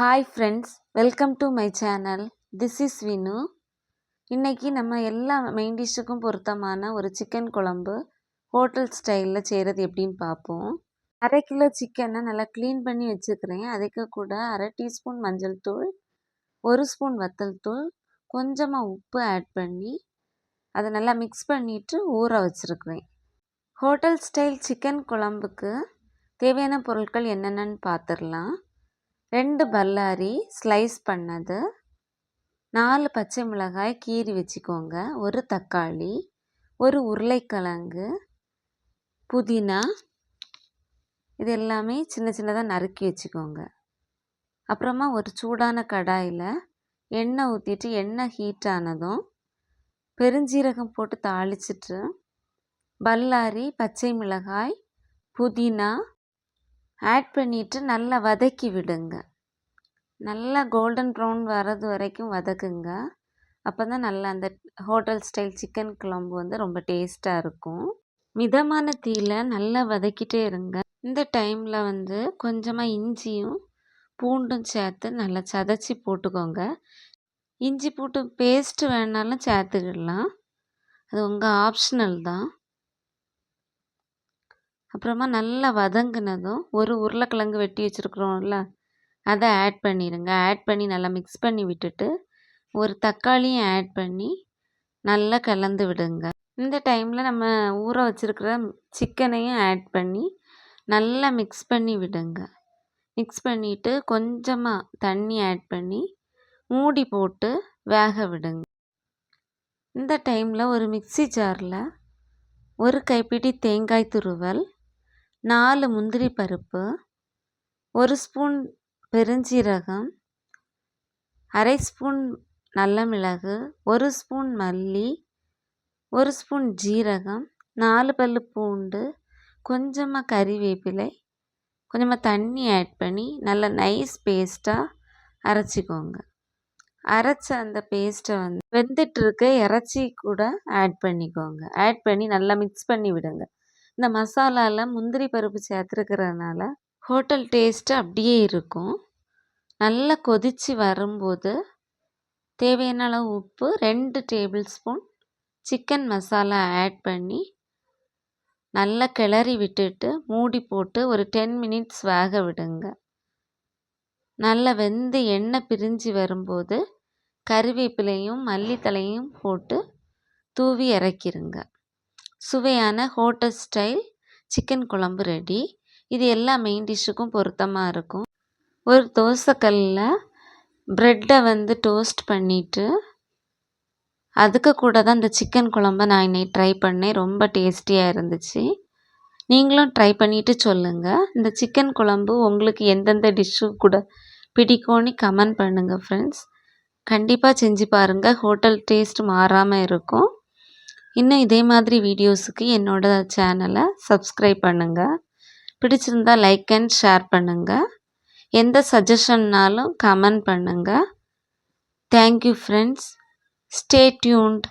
Hi friends, welcome to my channel. This is Vinu. இன்றைக்கி நம்ம எல்லா மெயின் டிஷ்ஷுக்கும் பொருத்தமான ஒரு சிக்கன் குழம்பு ஹோட்டல் ஸ்டைலில் செய்கிறது எப்படின்னு பார்ப்போம். 1/2 கிலோ சிக்கனை நல்லா க்ளீன் பண்ணி வச்சுக்கிறேன். அதுக்கு கூட 1/2 டீஸ்பூன் மஞ்சள் தூள், 1 ஸ்பூன் வத்தல் தூள், கொஞ்சமாக உப்பு ஆட் பண்ணி அதை நல்லா மிக்ஸ் பண்ணிவிட்டு ஊற வச்சுருக்கிறேன். ஹோட்டல் ஸ்டைல் சிக்கன் குழம்புக்கு தேவையான பொருட்கள் என்னென்னு பார்த்துடலாம். 2 பல்லாரி ஸ்லைஸ் பண்ணது, 4 பச்சை மிளகாய் கீறி வச்சுக்கோங்க, 1 தக்காளி, 1 உருளைக்கிழங்கு, புதினா, இது எல்லாமே சின்ன சின்னதாக நறுக்கி வச்சுக்கோங்க. அப்புறமா ஒரு சூடான கடாயில் எண்ணெய் ஊற்றிட்டு எண்ணெய் ஹீட் ஆனதும் பெருஞ்சீரகம் போட்டு தாளிச்சிட்டு பல்லாரி, பச்சை மிளகாய், புதினா ஆட் பண்ணிவிட்டு நல்லா வதக்கி விடுங்க. நல்லா கோல்டன் ப்ரௌன் வர்றது வரைக்கும் வதக்குங்க. அப்போ தான் நல்லா அந்த ஹோட்டல் ஸ்டைல் சிக்கன் குழம்பு ரொம்ப டேஸ்ட்டாக இருக்கும். மிதமான தீயில் நல்லா வதக்கிட்டே இருங்க. இந்த டைமில் கொஞ்சமாக இஞ்சியும் பூண்டும் சேர்த்து நல்லா சதைச்சி போட்டுக்கோங்க. இஞ்சி பூண்டு பேஸ்ட்டு வேணாலும் சேர்த்துக்கிடலாம், அது உங்கள் ஆப்ஷனல் தான். அப்புறமா நல்லா வதங்கினதும் 1 உருளைக்கிழங்கு வெட்டி வச்சுருக்குறோம்ல, அதை ஆட் பண்ணிடுங்க. ஆட் பண்ணி நல்லா மிக்ஸ் பண்ணி விட்டுட்டு 1 தக்காளியும் ஆட் பண்ணி நல்லா கலந்து விடுங்க. இந்த டைமில் நம்ம ஊற வச்சுருக்கிற சிக்கனையும் ஆட் பண்ணி நல்லா மிக்ஸ் பண்ணி விடுங்க. மிக்ஸ் பண்ணிவிட்டு கொஞ்சமாக தண்ணி ஆட் பண்ணி மூடி போட்டு வேக விடுங்க. இந்த டைமில் ஒரு மிக்ஸி ஜாரில் 1 கைப்பிடி தேங்காய் துருவல், 4 முந்திரி பருப்பு, 1 ஸ்பூன் பெருஞ்சீரகம், 1/2 ஸ்பூன் நல்ல மிளகு, 1 ஸ்பூன் மல்லி, 1 ஸ்பூன் ஜீரகம், 4 பல்லு பூண்டு, கொஞ்சமாக கறிவேப்பிலை, கொஞ்சமாக தண்ணி ஆட் பண்ணி நல்லா நைஸ் பேஸ்ட்டாக அரைச்சிக்கோங்க. அரைச்ச அந்த பேஸ்ட்டை வெந்துட்டு இருக்க இறைச்சி கூட ஆட் பண்ணிக்கோங்க. ஆட் பண்ணி நல்லா மிக்ஸ் பண்ணி விடுங்க. இந்த மசாலாவில் முந்திரி பருப்பு சேர்த்துருக்கிறதுனால ஹோட்டல் டேஸ்ட்டு அப்படியே இருக்கும். நல்லா கொதித்து வரும்போது தேவையான அளவு உப்பு, 2 tablespoon chicken masala add பண்ணி நல்லா கிளறி விட்டுட்டு மூடி போட்டு ஒரு 10 மினிட்ஸ் வேக விடுங்க. நல்லா வெந்து எண்ணெய் பிரிஞ்சு வரும்போது கறிவேப்பிலையும் மல்லித்தலையும் போட்டு தூவி இறக்கிருங்க. சுவையான ஹோட்டல் ஸ்டைல் சிக்கன் குழம்பு ரெடி. இது எல்லா மெயின் டிஷ்ஷுக்கும் பொருத்தமாக இருக்கும். ஒரு தோசைக்கல்லில் ப்ரெட்டை டோஸ்ட் பண்ணிவிட்டு அதுக்கு கூட தான் இந்த சிக்கன் குழம்பை நான் இன்னைக்கு ட்ரை பண்ணேன். ரொம்ப டேஸ்டியாக இருந்துச்சு. நீங்களும் ட்ரை பண்ணிவிட்டு சொல்லுங்கள். இந்த சிக்கன் குழம்பு உங்களுக்கு எந்தெந்த டிஷ்ஷு கூட பிடிக்கும்னு கமெண்ட் பண்ணுங்கள் ஃப்ரெண்ட்ஸ். கண்டிப்பாக செஞ்சு பாருங்கள், ஹோட்டல் டேஸ்ட் மாறாமல் இருக்கும். இன்னும் இதே மாதிரி வீடியோஸுக்கு என்னோடய சேனலை சப்ஸ்கிரைப் பண்ணுங்கள். பிடிச்சிருந்தால் லைக் அண்ட் ஷேர் பண்ணுங்கள். எந்த சஜஷன்னாலும் கமெண்ட் பண்ணுங்கள். Thank you friends. Stay tuned.